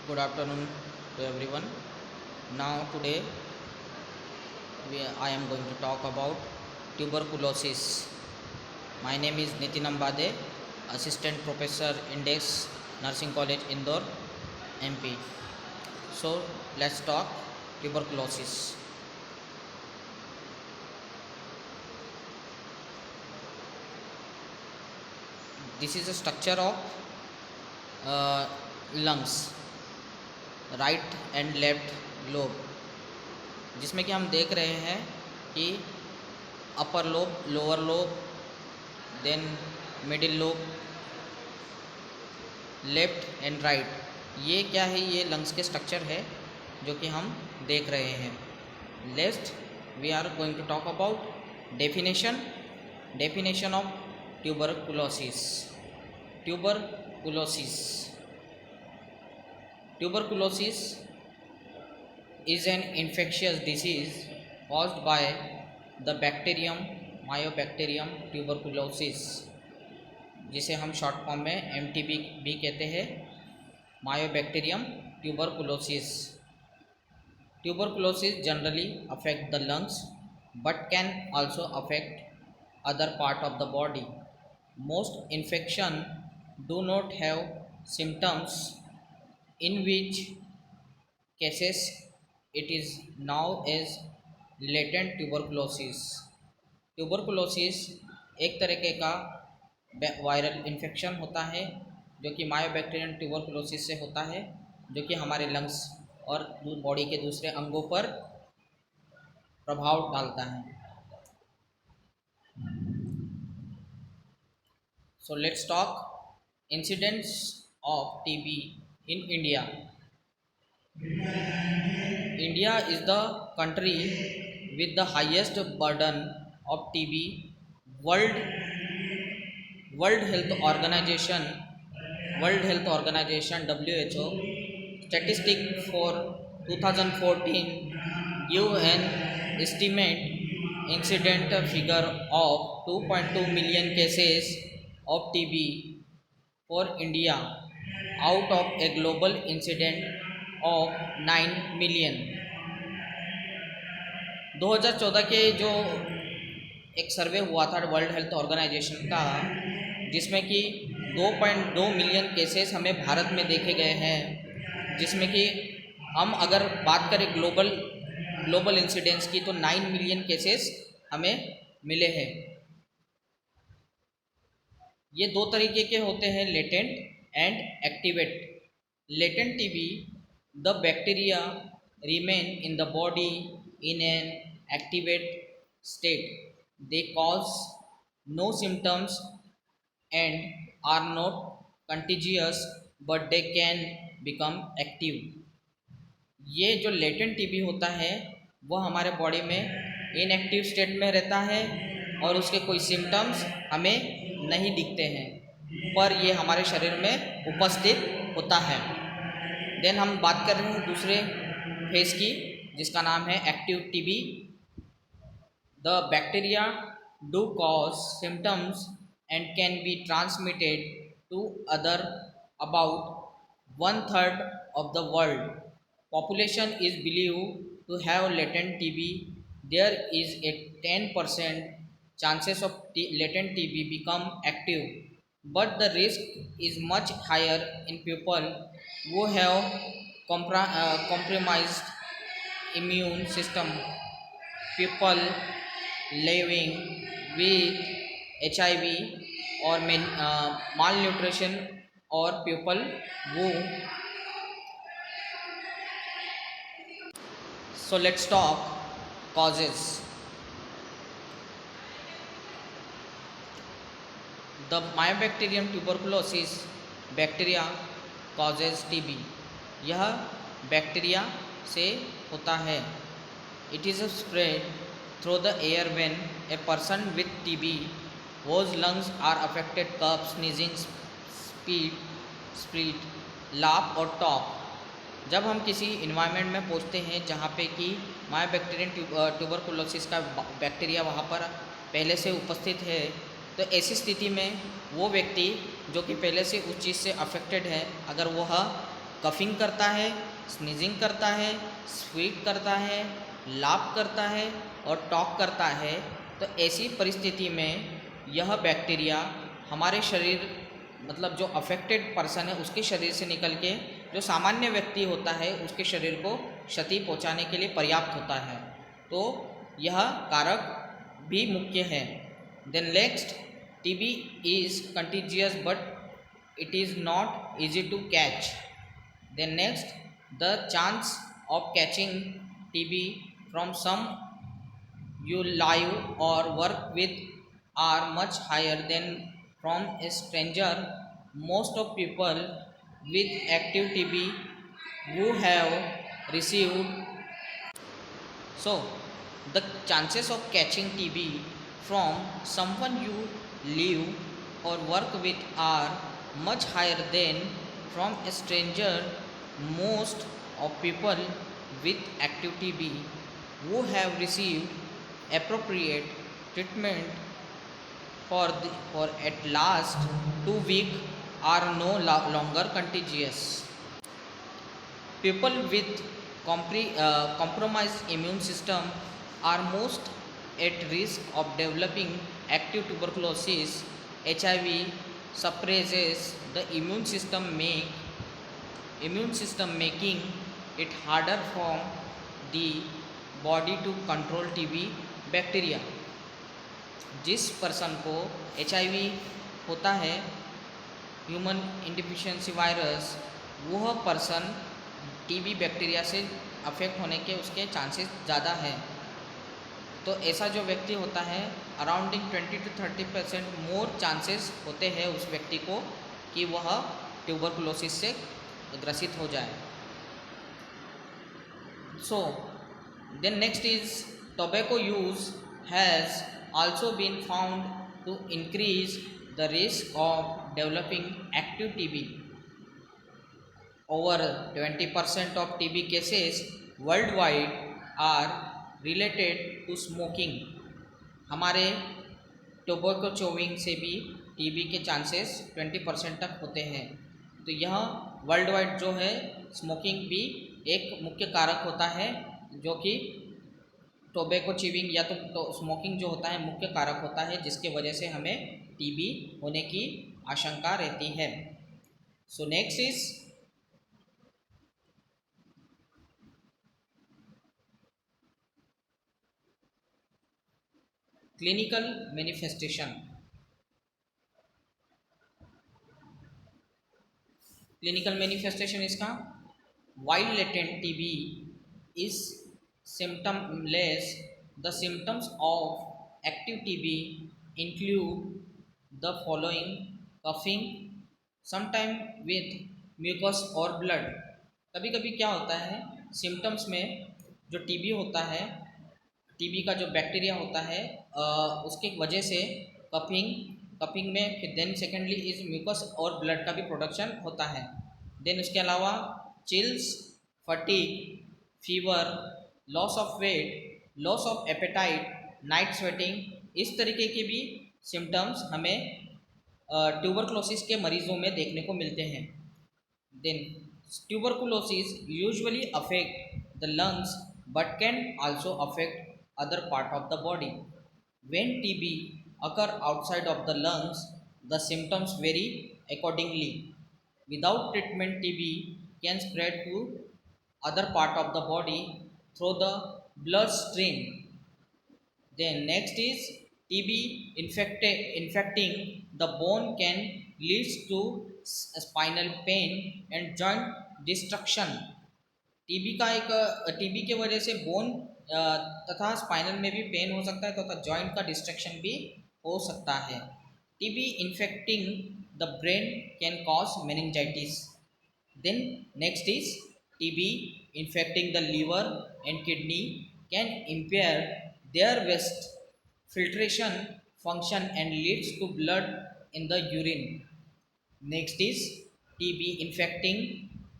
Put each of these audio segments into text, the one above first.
Good afternoon to everyone. Now today I am going to talk about tuberculosis. My name is Nitin Ambade, Assistant Professor Index Nursing College Indore, MP. So let's talk tuberculosis. This is a structure of lungs, right and left lobe, जिसमें कि हम देख रहे हैं कि upper lobe, lower lobe, then middle lobe, left and right, ये क्या है? ये लंग्स के स्ट्रक्चर है जो कि हम देख रहे हैं. Next we are going to talk about definition of tuberculosis. Tuberculosis is an infectious disease caused by the bacterium Mycobacterium tuberculosis, जिसे हम शॉर्ट फॉर्म में MTB भी कहते हैं. Mycobacterium tuberculosis. Tuberculosis generally affect the lungs but can also affect other part of the body. Most infection do not have symptoms, in which cases it is known as latent tuberculosis. Tuberculosis एक तरीके का viral infection होता है जो कि Mycobacterium tuberculosis से होता है, जो कि हमारे लंग्स और बॉडी के दूसरे अंगों पर प्रभाव डालता है. So let's talk incidents of TB in India. India is the country with the highest burden of TB. World Health Organization WHO statistic for 2014 give an estimate incident figure of 2.2 million cases of TB for India out of a global incident of 9 million. 2014 के जो एक सर्वे हुआ था world health organisation का, जिसमें कि 2.2 million cases हमें भारत में देखे गए हैं, जिसमें कि हम अगर बात करें ग्लोबल इंसिडेंस की तो 9 मिलियन केसेस हमें मिले हैं. ये दो तरीके के होते हैं, latent and activate. Latent TB, the bacteria remain in the body in an activate state. They cause no symptoms and are not contagious, but they can become active. ये जो लेटेंट टीबी होता है वह हमारे बॉडी में inactive state में रहता है और उसके कोई सिम्टम्स हमें नहीं दिखते हैं, पर ये हमारे शरीर में उपस्थित होता है. देन हम बात कर रहे हैं दूसरे फेज की, जिसका नाम है active TB. The bacteria do cause symptoms and can be transmitted to other. About 1/3 of the world population is believed to have latent TB. There is a 10% chances of latent TB become active, but the risk is much higher in people who have compromised immune system, people living with HIV or malnutrition, or people who. So let's talk causes. The Mycobacterium tuberculosis bacteria causes TB. यह bacteria से होता है. It is spread through the air when a person with TB whose lungs are affected cough, sneezing, spit, laugh और talk. जब हम किसी environment में पहुंचते हैं जहाँ पे कि मायोबैक्टीरियम ट्यूबरकुलोसिस का बैक्टीरिया वहाँ पर पहले से उपस्थित है, तो ऐसी स्थिति में वो व्यक्ति जो कि पहले से उस चीज़ से अफेक्टेड है, अगर वह कफिंग करता है, स्नीजिंग करता है, स्वीट करता है, लाप करता है और टॉक करता है, तो ऐसी परिस्थिति में यह बैक्टीरिया हमारे शरीर मतलब जो अफेक्टेड पर्सन है उसके शरीर से निकल के जो सामान्य व्यक्ति होता है उसके शरीर को क्षति पहुंचाने के लिए पर्याप्त होता है। तो यह कारक भी मुख्य है। Then next, TB is contagious but it is not easy to catch. Then next, the chance of catching TB from some you live or work with are much higher than from a stranger. Most of people with active TB who have received, so the chances of catching TB from someone you live or work with are much higher than from a stranger. Most of people with active TB who have received appropriate treatment for at last 2 weeks are no longer contagious. People with compromised immune system are most at risk of developing active tuberculosis. HIV suppresses the immune system making it harder for the body to control TB bacteria. जिस person को HIV होता है, human immunodeficiency virus, वह person TB bacteria से affect होने के उसके chances ज़्यादा है। तो ऐसा जो व्यक्ति होता है अराउंडिंग 20 to 30% मोर चांसेस होते हैं उस व्यक्ति को कि वह ट्यूबरकुलोसिस से ग्रसित हो जाए। So then next is tobacco use has also been found to increase the risk of developing active TB. Over 20% of TB cases worldwide are related to smoking. हमारे टोबैको चोविंग से भी टीबी के चांसेस 20% तक होते हैं। तो यह वर्ल्ड वाइड जो है स्मोकिंग भी एक मुख्य कारक होता है जो कि टोबैको च्यूइंग या तो स्मोकिंग जो होता है मुख्य कारक होता है जिसके वजह से हमें टीबी होने की आशंका रहती है। So next is clinical manifestation. Clinical manifestation इसका wild latent TB is symptomless. The symptoms of active TB include the following: coughing, sometimes with mucus or blood. कभी कभी क्या होता है सिम्टम्स में जो टीबी होता है, टीबी का जो बैक्टीरिया होता है उसके वजह से कफिंग में, फिर देन सेकेंडली इज म्यूकस और ब्लड का भी प्रोडक्शन होता है। देन उसके अलावा chills, fatigue, fever, loss of weight, loss of appetite, night sweating, इस तरीके के भी सिम्टम्स हमें ट्यूबरकुलोसिस के मरीजों में देखने को मिलते हैं। Then tuberculosis usually affect the lungs but can also affect other part of the body. When TB occur outside of the lungs, the symptoms vary accordingly. Without treatment, TB can spread to other part of the body through the bloodstream. Then next is TB infecting the bone can lead to spinal pain and joint destruction. TB के वजह से bone तथा spinal में भी pen हो सकता है तथा जॉइंट का डिस्ट्रक्शन भी हो सकता है। TB infecting the brain can cause meningitis. Then next is TB infecting the liver and kidney can impair their waste filtration function and leads to blood in the urine. Next is TB infecting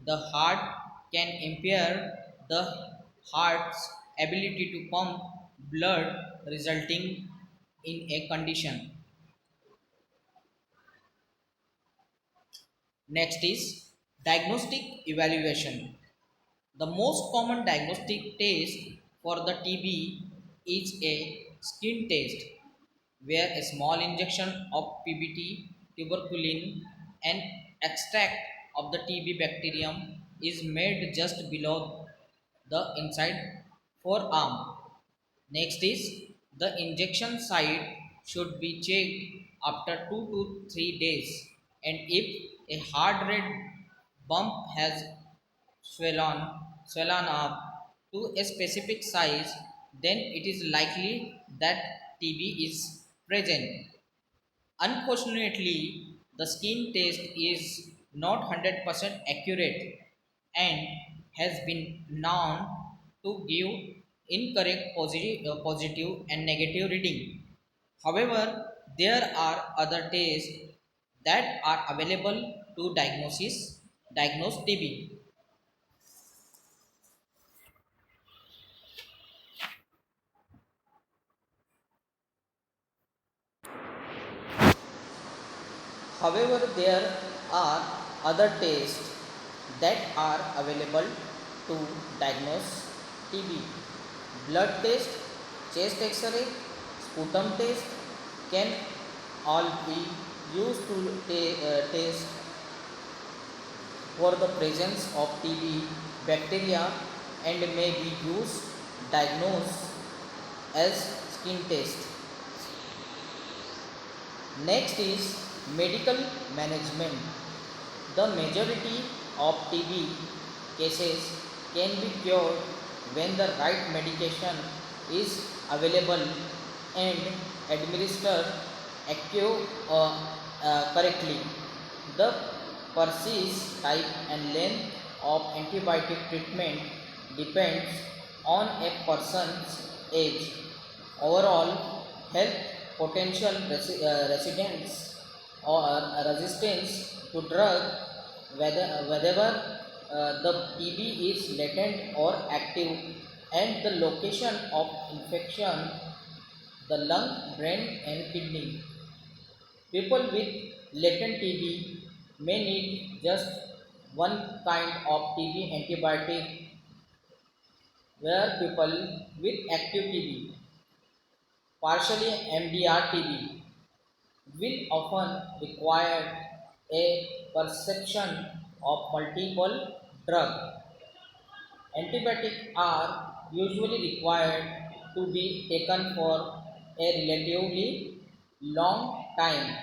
the heart can impair the heart's ability to pump blood, resulting in a condition. Next is Diagnostic evaluation. The most common diagnostic test for the TB is a skin test, where a small injection of PBT, tuberculin, and extract of the TB bacterium is made just below the inside forearm. Next is the injection site should be checked after 2 to 3 days, and if a hard red bump has swollen, swollen up to a specific size, then it is likely that TB is present. Unfortunately, the skin test is not 100% accurate and has been known to give incorrect positive and negative reading. However, there are other tests that are available to diagnose TB. However, there are other tests that are available to diagnose TB. Blood test, chest X-ray, sputum test can all be used to test for the presence of TB bacteria and may be used diagnose as skin test. Next is medical management. The majority of TB cases can be cured when the right medication is available and administered correctly. The precise type and length of antibiotic treatment depends on a person's age, overall health, potential residents or resistance to drug, whether the TB is latent or active, and the location of infection, the lung, brain, and kidney. People with latent TB may need just one kind of TB antibiotic, where people with active TB, partially MDR TB, will often require a prescription of multiple drugs. Antibiotics are usually required to be taken for a relatively long time.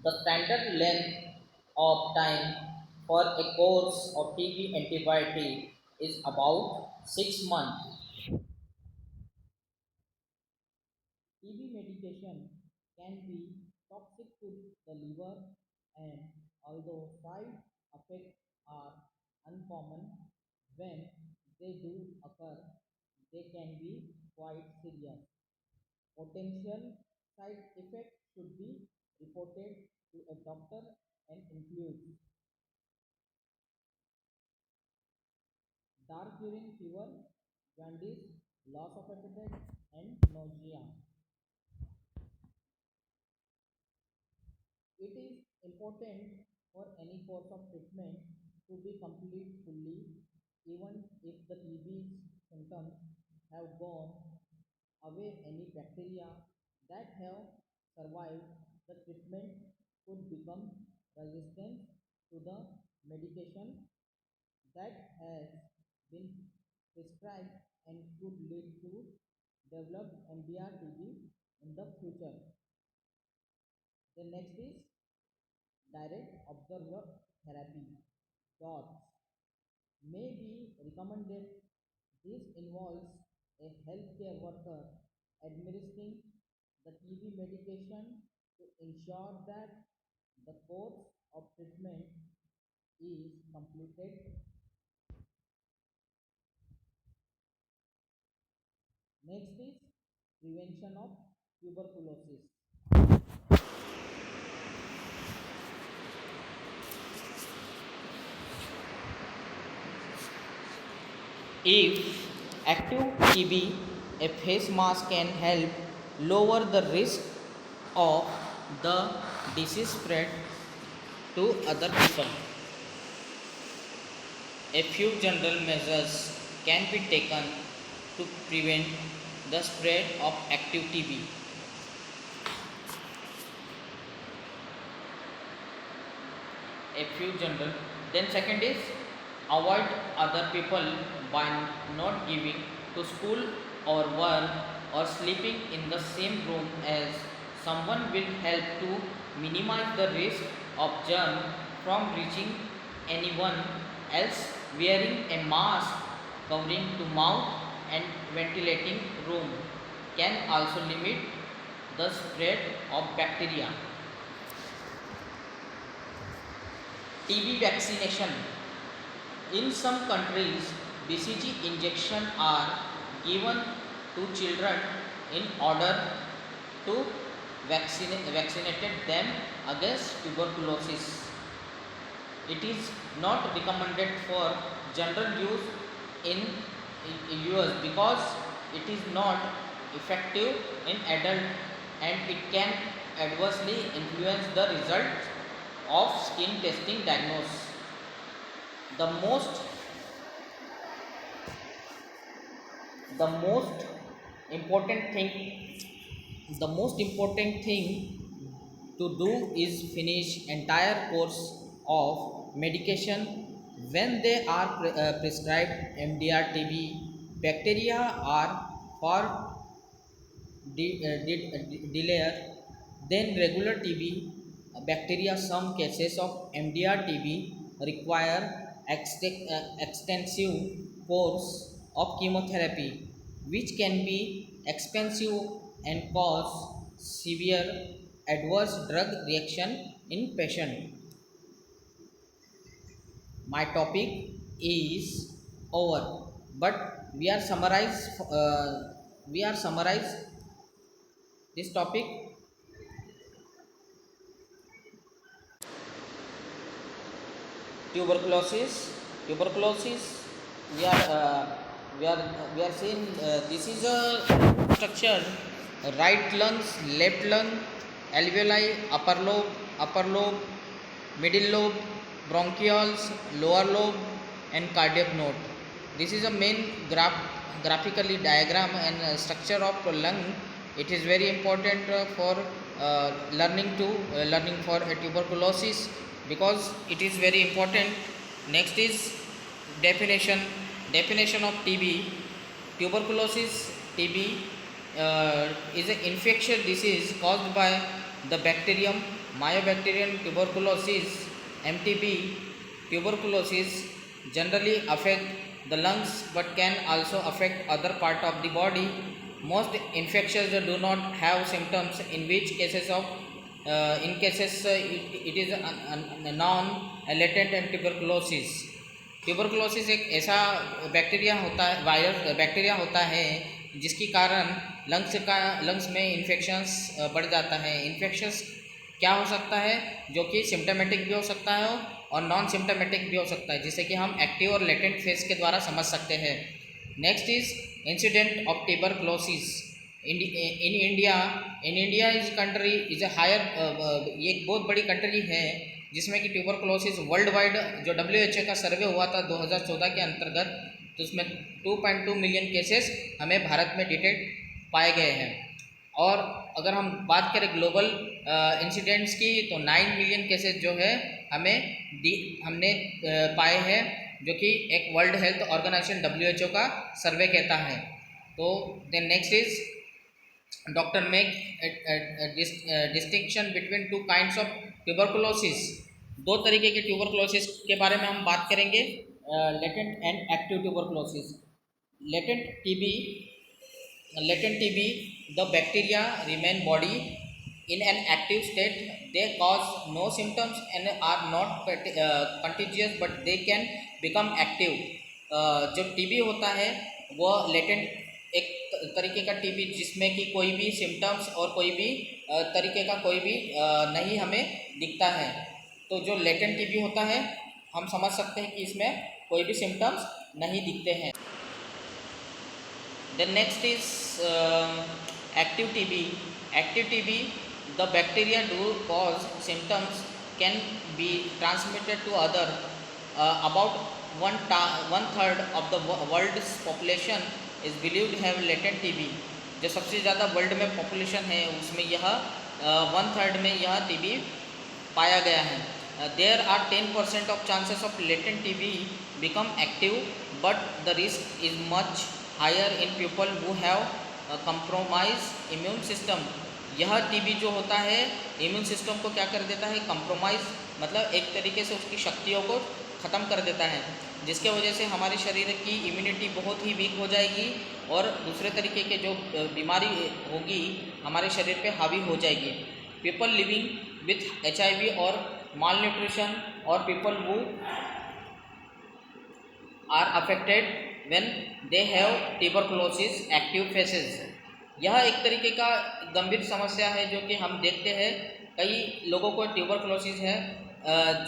The standard length of time for a course of TB antibiotic is about 6 months. TB medication can be toxic to the liver, and although side effects are uncommon, when they do occur, they can be quite serious. Potential side effects should be reported to a doctor and include dark urine fever, jaundice, loss of appetite, and nausea. It is important for any course of treatment to be complete fully, even if the TB symptoms have gone away. Any bacteria that have survived the treatment could become resistant to the medication that has been prescribed and could lead to develop MDR TB in the future. The next is direct observer therapy. Dots may be recommended. This involves a healthcare worker administering the TB medication to ensure that the course of treatment is completed. Next is prevention of tuberculosis. If active TB, a face mask can help lower the risk of the disease spread to other people. A few general measures can be taken to prevent the spread of active TB. A few general. Then second is avoid other people by not giving to school or work or sleeping in the same room as someone will help to minimize the risk of germ from reaching anyone else. Wearing a mask covering to mouth and ventilating room can also limit the spread of bacteria. TB vaccination. In some countries, BCG injections are given to children in order to vaccinate them against tuberculosis. It is not recommended for general use in US because it is not effective in adult and it can adversely influence the results of skin testing diagnosis. The most the most important thing the most important thing to do is finish entire course of medication when they are prescribed MDR TB. Bacteria are far delayed than regular TB bacteria. Some cases of MDR TB require extensive course of chemotherapy, which can be expensive and cause severe adverse drug reaction in patient. My topic is over, but we are summarize this topic. Tuberculosis, we are seeing this is a structure: right lungs, left lung, alveoli, upper lobe, middle lobe, bronchioles, lower lobe, and cardiac node. This is a main graphically diagram and structure of lung. It is very important for learning for tuberculosis because it is very important. Next is definition of TB. Tuberculosis, TB, is an infectious disease caused by the bacterium Mycobacterium tuberculosis, MTB. Tuberculosis generally affect the lungs but can also affect other part of the body. Most infections do not have symptoms, in which cases it is a non-latent and tuberculosis. Tuberculosis एक ऐसा bacteria होता है जिसके कारण lungs में infections बढ़ जाता है. इन्फेक्शंस क्या हो सकता है? जो कि सिम्टोमेटिक भी हो सकता है और नॉन सिम्टोमेटिक भी हो सकता है, जिसे कि हम एक्टिव और लेटेंट फेज के द्वारा समझ सकते हैं. Next is incident of tuberculosis in India is country is a higher. ये एक बहुत बड़ी कंट्री है जिसमें कि ट्यूबरकुलोसिस वर्ल्ड वाइड जो WHO का सर्वे हुआ था 2014 के अंतर्गत, तो उसमें 2.2 मिलियन केसेस हमें भारत में डिटेक्ट पाए गए हैं. और अगर हम बात करें ग्लोबल इंसिडेंट्स की, तो 9 मिलियन केसेस जो है हमने पाए हैं, जो कि एक वर्ल्ड हेल्थ ऑर्गेनाइजेशन WHO का सर्वे कहता है. तो then next is doctor make distinction between two kinds of tuberculosis. दो तरीके के ट्यूबरकुलोसिस के बारे में हम बात करेंगे, latent and active tuberculosis. Latent TB, the bacteria remain body in an active state. They cause no symptoms and are not contagious, but they can become active. जो टीबी होता है वो लेटेंट एक तरीके का टीबी जिसमें कि कोई भी सिम्टम्स और कोई भी तरीके का कोई भी नहीं हमें दिखता है. तो जो लेटेंट टीबी होता है हम समझ सकते हैं कि इसमें कोई भी सिम्टम्स नहीं दिखते हैं. Then next is active TB. Active TB, the bacteria do cause symptoms can be transmitted to other. About one third of the world population is believed have latent TB. जो सबसे ज़्यादा वर्ल्ड में population है उसमें यह one third में यह TB पाया गया है। There are 10% of chances of latent TB become active but the risk is much higher in people who have compromise immune system. यह टीबी जो होता है इम्यून सिस्टम को क्या कर देता है, कंप्रोमाइज़ मतलब एक तरीके से उसकी शक्तियों को ख़त्म कर देता है, जिसके वजह से हमारे शरीर की इम्यूनिटी बहुत ही वीक हो जाएगी और दूसरे तरीके के जो बीमारी होगी हमारे शरीर पे हावी हो जाएगी। पीपल लिविंग विथ HIV और माल न्यूट्रिशन और people who are affected when they have tuberculosis active phases. यह एक तरीके का गंभीर समस्या है जो कि हम देखते हैं कई लोगों को ट्यूबरकुलोसिस है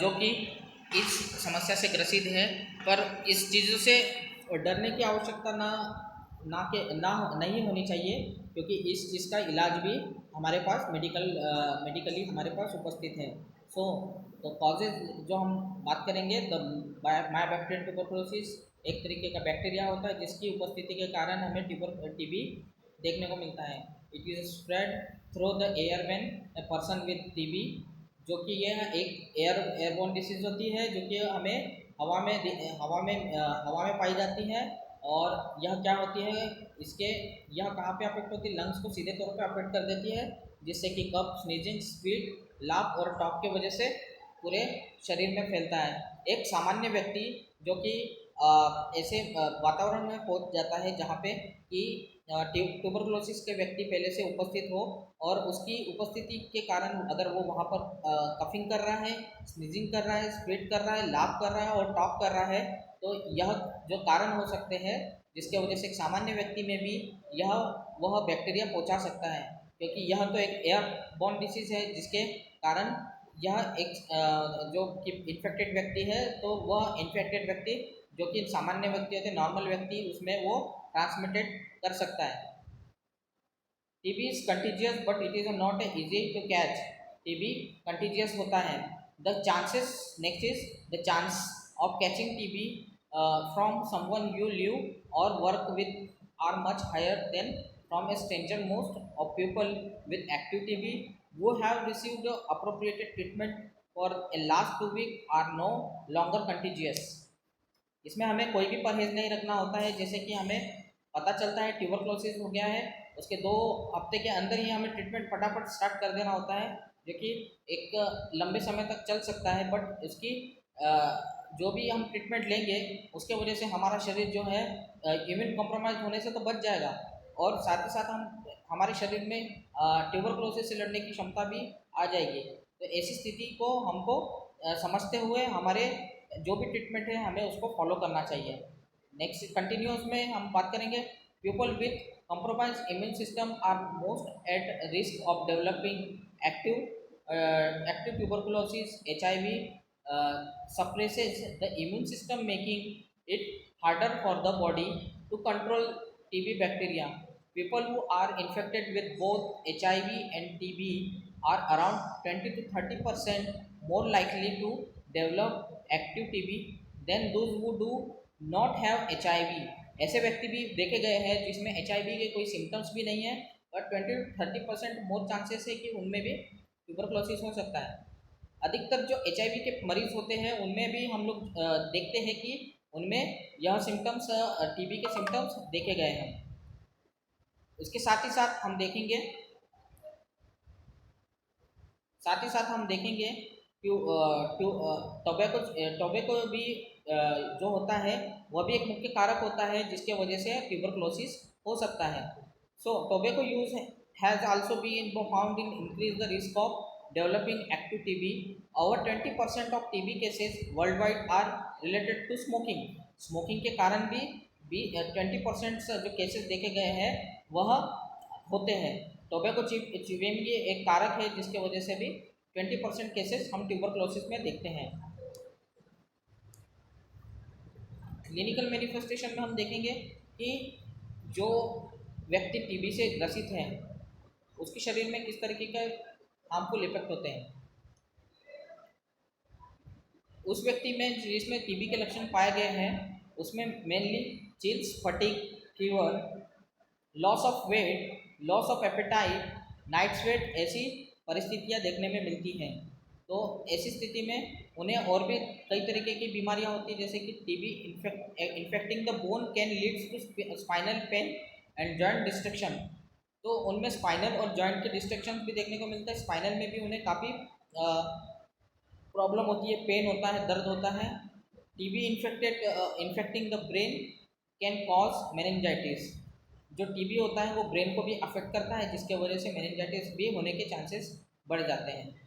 जो कि इस समस्या से ग्रसित है। पर इस चीज़ों से डरने की आवश्यकता नहीं होनी चाहिए, क्योंकि इस चीज़ का इलाज भी हमारे पास मेडिकली हमारे पास उपस्थित है। तो कॉजेज जो हम बात करेंगे, द माइबैक्टीरियल ट्यूबरकुलोसिस एक तरीके का बैक्टीरिया होता है जिसकी उपस्थिति के कारण हमें टीबी देखने को मिलता है। It is spread through the air when a person with TB, जो कि यह एक एयरबोर्न डिसीज होती है जो कि हमें हवा में पाई जाती है। और यह क्या होती है, यह कहाँ पे अफेक्ट होती है, लंग्स को सीधे तौर पे अफेक्ट कर देती है, जिससे कि कफ, स्नीजिंग, स्पीड, लाफ और टॉक की वजह से पूरे शरीर में फैलता है। एक सामान्य व्यक्ति जो कि ऐसे वातावरण में पहुंच जाता है जहाँ पे कि ट्यूबरकुलोसिस के व्यक्ति पहले से उपस्थित हो और उसकी उपस्थिति के कारण अगर वो वहाँ पर कफिंग कर रहा है, स्नीजिंग कर रहा है, स्पीड कर रहा है, लाफ कर रहा है और टॉक कर रहा है, तो यह जो कारण हो सकते हैं जिसके वजह से एक सामान्य व्यक्ति में भी वह बैक्टीरिया पहुँचा सकता है, क्योंकि यह तो एक एयरबोर्न डिसीज़ है जिसके कारण यह एक जो कि इन्फेक्टेड व्यक्ति है तो वह इन्फेक्टेड व्यक्ति जो कि सामान्य व्यक्ति होते हैं, नॉर्मल व्यक्ति, उसमें वो ट्रांसमिटेड कर सकता है। TB is contagious but it is not easy to catch. TB contagious होता है। The chances next is the chance of catching TB from someone you live or work with are much higher than from a stranger. Most of people with active TB who have received appropriate treatment for a last 2 weeks are no longer contagious। इसमें हमें कोई भी परहेज नहीं रखना होता है। जैसे कि हमें पता चलता है ट्यूबरकुलोसिस हो गया है, उसके 2 हफ्ते के अंदर ही हमें ट्रीटमेंट फटाफट स्टार्ट कर देना होता है, जो कि एक लंबे समय तक चल सकता है। बट इसकी जो भी हम ट्रीटमेंट लेंगे उसके वजह से हमारा शरीर जो है इम्यून कॉम्प्रोमाइज होने से तो बच जाएगा, और साथ ही साथ हमारे शरीर में ट्यूबरकुलोसिस से लड़ने की क्षमता भी आ जाएगी। तो ऐसी स्थिति को हमको समझते हुए हमारे जो भी ट्रीटमेंट है हमें उसको फॉलो करना चाहिए। नेक्स्ट कंटिन्यूस में हम बात करेंगे, people with compromised immune system are most at risk of developing active tuberculosis. HIV suppresses the immune system, making it harder for the body to control TB bacteria. People who are infected with both HIV and TB are around 20 to 30% more likely to develop active TB than those who do not have HIV। ऐसे व्यक्ति भी देखे गए हैं जिसमें HIV के कोई symptoms भी नहीं है, और 20-30% मोर चांसेस है कि उनमें भी ट्यूबरकुलोसिस हो सकता है। अधिकतर जो HIV के मरीज होते हैं उनमें भी हम लोग देखते हैं कि उनमें यह सिम्टम्स TB के सिम्टम्स देखे गए हैं। इसके साथ ही साथ हम देखेंगे टोबैको भी जो होता है वह भी एक मुख्य कारक होता है जिसके वजह से ट्यूबरकुलोसिस हो सकता है। So tobacco use has also been found in increase the risk of developing active TB. Over 20% of TB cases worldwide are related to smoking. Smoking के कारण भी 20% जो केसेस देखे गए हैं वह होते हैं। टोबैको च्यूइंग भी एक कारक है जिसके वजह से भी 20% केसेस हम ट्यूबरकुलोसिस में देखते हैं। क्लिनिकल मैनिफेस्टेशन में हम देखेंगे कि जो व्यक्ति टीबी से ग्रसित है उसके शरीर में किस तरीके के हार्मफुल इफेक्ट होते हैं। उस व्यक्ति में जिसमें टीबी के लक्षण पाए गए हैं उसमें mainly chills, fatigue, fever, loss of weight, loss of appetite, night sweat ऐसी परिस्थितियां देखने में मिलती हैं। तो ऐसी स्थिति में उन्हें और भी कई तरीके की बीमारियां होती हैं, जैसे कि TB infecting the bone can leads to spinal pain and joint destruction. तो उनमें स्पाइनल और जॉइंट के डिस्ट्रक्शन भी देखने को मिलता है। स्पाइनल में भी उन्हें काफ़ी प्रॉब्लम होती है, पेन होता है, दर्द होता है। TB infecting the brain can cause meningitis. जो टीबी होता है वो ब्रेन को भी अफेक्ट करता है, जिसके वजह से मेनिंजाइटिस भी होने के चांसेस बढ़ जाते हैं।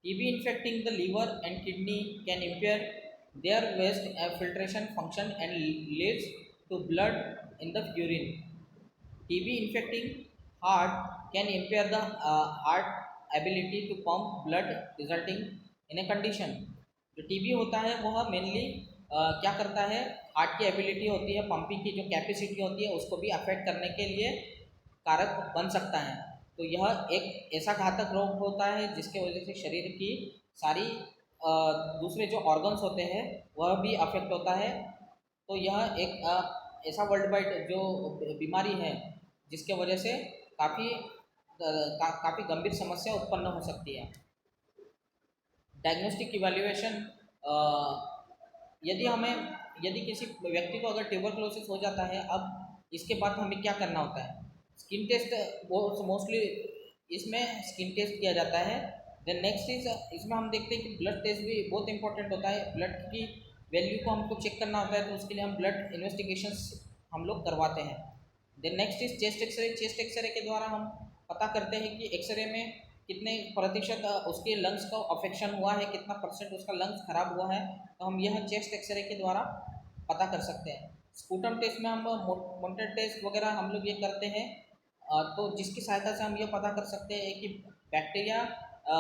TB infecting the liver and kidney can impair their waste filtration function and leads to blood in the urine. TB infecting heart can impair the heart ability to pump blood resulting in a condition. जो TB होता है वह mainly क्या करता है, heart की ability होती है, पंपिंग की जो कैपेसिटी होती है उसको भी अफेक्ट करने के लिए कारक बन सकता है। तो यह एक ऐसा घातक रोग होता है जिसके वजह से शरीर की सारी दूसरे जो ऑर्गन्स होते हैं वह भी अफेक्ट होता है। तो यह एक ऐसा वर्ल्ड वाइड जो बीमारी है जिसके वजह से काफ़ी गंभीर समस्या उत्पन्न हो सकती है। डायग्नोस्टिक इवैल्यूएशन, यदि किसी व्यक्ति को अगर ट्यूबरक्लोसिस हो जाता है, अब इसके बाद हमें क्या करना होता है? स्किन टेस्ट मोस्टली इसमें स्किन टेस्ट किया जाता है। देन नेक्स्ट इज इसमें हम देखते हैं कि ब्लड टेस्ट भी बहुत इंपॉर्टेंट होता है। ब्लड की वैल्यू को हमको चेक करना होता है, तो उसके लिए हम ब्लड इन्वेस्टिगेशंस हम लोग करवाते हैं। Then next is chest x ray. Chest x ray के द्वारा हम पता करते हैं कि एक्सरे में कितने प्रतिशत उसके लंग्स का अफेक्शन हुआ है, कितना परसेंट उसका लंग्स खराब हुआ है, तो हम यह चेस्ट एक्सरे के द्वारा पता कर सकते हैं। स्पूटम टेस्ट में हम मोटर टेस्ट वगैरह हम लोग ये करते हैं, तो जिसकी सहायता से हम ये पता कर सकते हैं कि बैक्टीरिया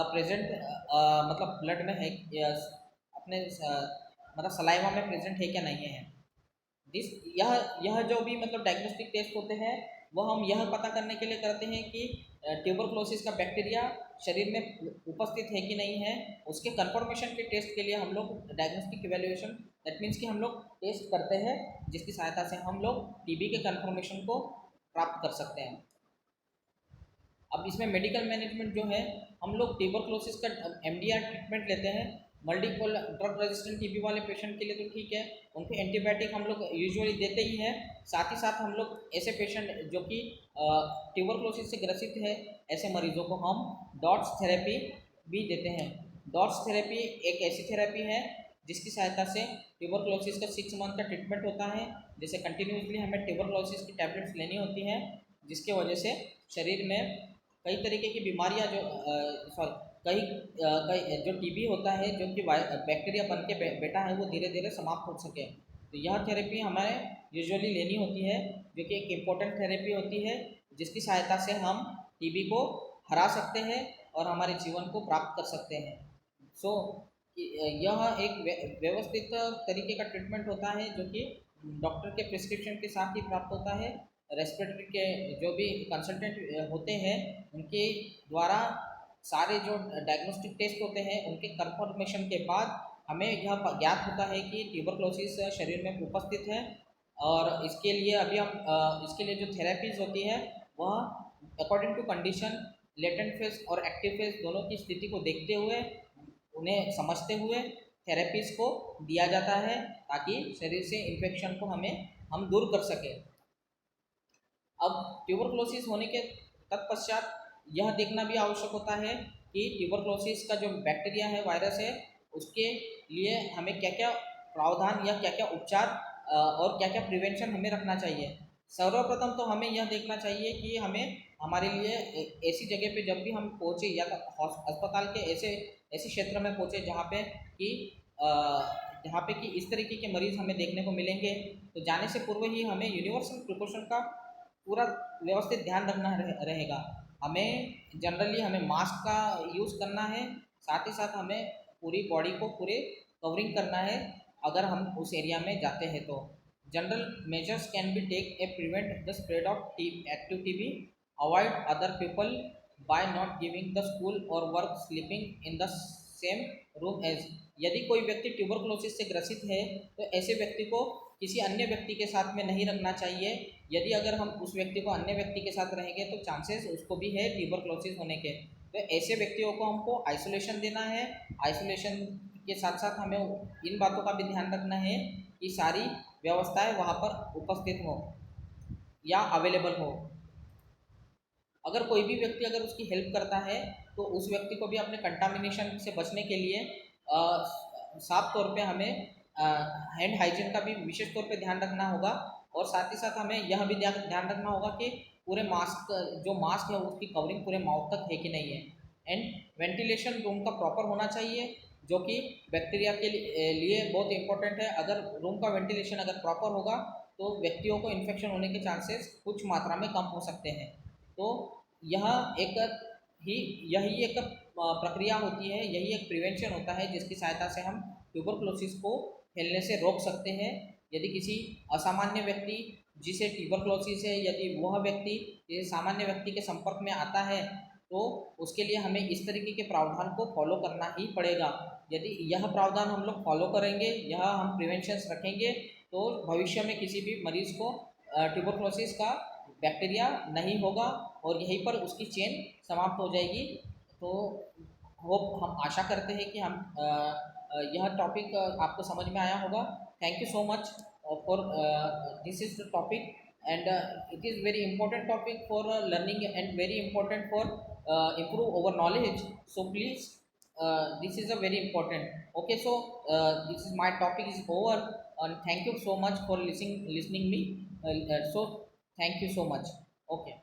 प्रेजेंट मतलब ब्लड में है, अपने मतलब सलाइवा में प्रेजेंट है क्या नहीं है। यह जो भी मतलब डायग्नोस्टिक टेस्ट होते हैं वह हम यह पता करने के लिए करते हैं कि ट्यूबरक्लोसिस का बैक्टीरिया शरीर में उपस्थित है कि नहीं है। उसके कंफर्मेशन के टेस्ट के लिए हम लोग डायग्नोस्टिक इवैल्यूएशन, दैट मीन्स कि हम लोग टेस्ट करते हैं जिसकी सहायता से हम लोग टीबी के कंफर्मेशन को प्राप्त कर सकते हैं। अब इसमें मेडिकल मैनेजमेंट जो है, हम लोग ट्यूबरक्लोसिस का एमडीआर ट्रीटमेंट लेते हैं। मल्टीपल ड्रग रेजिस्टेंट टीबी वाले पेशेंट के लिए तो ठीक है, उनको एंटीबायोटिक हम लोग यूजुअली देते ही हैं। साथ ही साथ हम लोग ऐसे पेशेंट जो कि ट्यूबरक्लोसिस से ग्रसित है, ऐसे मरीजों को हम डॉट्स थेरेपी भी देते हैं। डॉट्स थेरेपी एक ऐसी थेरेपी है जिसकी सहायता से ट्यूबरक्लोसिस का 6 मंथ का ट्रीटमेंट होता है। जैसे कंटिन्यूसली हमें ट्यूबरक्लोसिस की टैबलेट्स लेनी होती हैं, जिसके वजह से शरीर में कई तरीके की बीमारियां कई जो टीबी होता है, जो कि बैक्टीरिया बन के बैठा है, वो धीरे धीरे समाप्त हो सके। तो यह थेरेपी हमें यूजुअली लेनी होती है, जो कि एक इम्पोर्टेंट थेरेपी होती है जिसकी सहायता से हम टीबी को हरा सकते हैं और हमारे जीवन को प्राप्त कर सकते हैं। सो यह एक व्यवस्थित तरीके का ट्रीटमेंट होता है जो कि डॉक्टर के प्रिस्क्रिप्शन के साथ ही प्राप्त होता है। रेस्पिरेटरी के जो भी कंसल्टेंट होते हैं उनके द्वारा सारे जो डायग्नोस्टिक टेस्ट होते हैं उनके कंफर्मेशन के बाद हमें यह ज्ञात होता है कि ट्यूबरक्लोसिस शरीर में उपस्थित है। और इसके लिए इसके लिए जो थेरेपीज होती है वह according to condition, latent phase और एक्टिव फेज दोनों की स्थिति को देखते हुए, उन्हें समझते हुए थेरेपीज को दिया जाता है, ताकि शरीर से इन्फेक्शन को हम दूर कर सकें। अब ट्यूबरक्लोसिस होने के तत्पश्चात यह देखना भी आवश्यक होता है कि ट्यूबरक्लोसिस का जो बैक्टीरिया है, वायरस है, उसके लिए हमें क्या क्या प्रावधान या क्या क्या उपचार और क्या क्या प्रिवेंशन हमें रखना चाहिए। सर्वप्रथम तो हमें यह देखना चाहिए कि हमें हमारे लिए ऐसी जगह पे जब भी हम पहुँचे या तो अस्पताल के ऐसे क्षेत्र में पहुँचे जहाँ पे कि इस तरीके के मरीज़ हमें देखने को मिलेंगे, तो जाने से पूर्व ही हमें यूनिवर्सल प्रिकॉशन का पूरा व्यवस्थित ध्यान रखना रहेगा। हमें मास्क का यूज़ करना है, साथ ही साथ हमें पूरी बॉडी को पूरे कवरिंग करना है अगर हम उस एरिया में जाते हैं तो। General measures can be take a prevent the spread of active TB, avoid other people by not giving the school or work sleeping in the same room as. यदि कोई व्यक्ति ट्यूबरक्लोसिस से ग्रसित है तो ऐसे व्यक्ति को किसी अन्य व्यक्ति के साथ में नहीं रखना चाहिए। यदि अगर हम उस व्यक्ति को अन्य व्यक्ति के साथ रहेंगे तो चांसेस उसको भी है ट्यूबरक्लोसिस होने के। तो ऐसे व्यक्तियों को हमको आइसोलेशन देना है। आइसोलेशन के साथ साथ हमें इन बातों का भी ध्यान रखना है कि सारी व्यवस्थाएं वहाँ पर उपस्थित हो या अवेलेबल हो। अगर कोई भी व्यक्ति अगर उसकी हेल्प करता है तो उस व्यक्ति को भी अपने कंटामिनेशन से बचने के लिए साफ तौर पे हमें हैंड हाइजीन का भी विशेष तौर पे ध्यान रखना होगा। और साथ ही साथ हमें यह भी ध्यान रखना होगा कि पूरे मास्क जो मास्क है उसकी कवरिंग पूरे माउथ तक है कि नहीं है। एंड वेंटिलेशन रूम का प्रॉपर होना चाहिए जो कि बैक्टीरिया के लिए बहुत इंपॉर्टेंट है। अगर रूम का वेंटिलेशन अगर प्रॉपर होगा तो व्यक्तियों को इन्फेक्शन होने के चांसेस कुछ मात्रा में कम हो सकते हैं। तो यह एक ही यही एक प्रक्रिया होती है, यही एक प्रिवेंशन होता है जिसकी सहायता से हम ट्यूबरक्लोसिस को फैलने से रोक सकते हैं। यदि किसी असामान्य व्यक्ति जिसे ट्यूबरक्लोसिस है यदि वह व्यक्ति किसी सामान्य व्यक्ति के संपर्क में आता है तो उसके लिए हमें इस तरीके के प्रावधान को फॉलो करना ही पड़ेगा। यदि यह प्रावधान हम लोग फॉलो करेंगे, यह हम प्रिवेंशंस रखेंगे तो भविष्य में किसी भी मरीज़ को ट्यूबरक्लोसिस का बैक्टीरिया नहीं होगा और यहीं पर उसकी चेन समाप्त हो जाएगी। तो होप हम आशा करते हैं कि हम यह टॉपिक आपको समझ में आया होगा। Thank you so much for this is the topic and it is very important topic for learning and very important for improve our knowledge. So please this is a very important okay. So this is my topic is over and thank you so much for listening me. So thank you so much. Okay.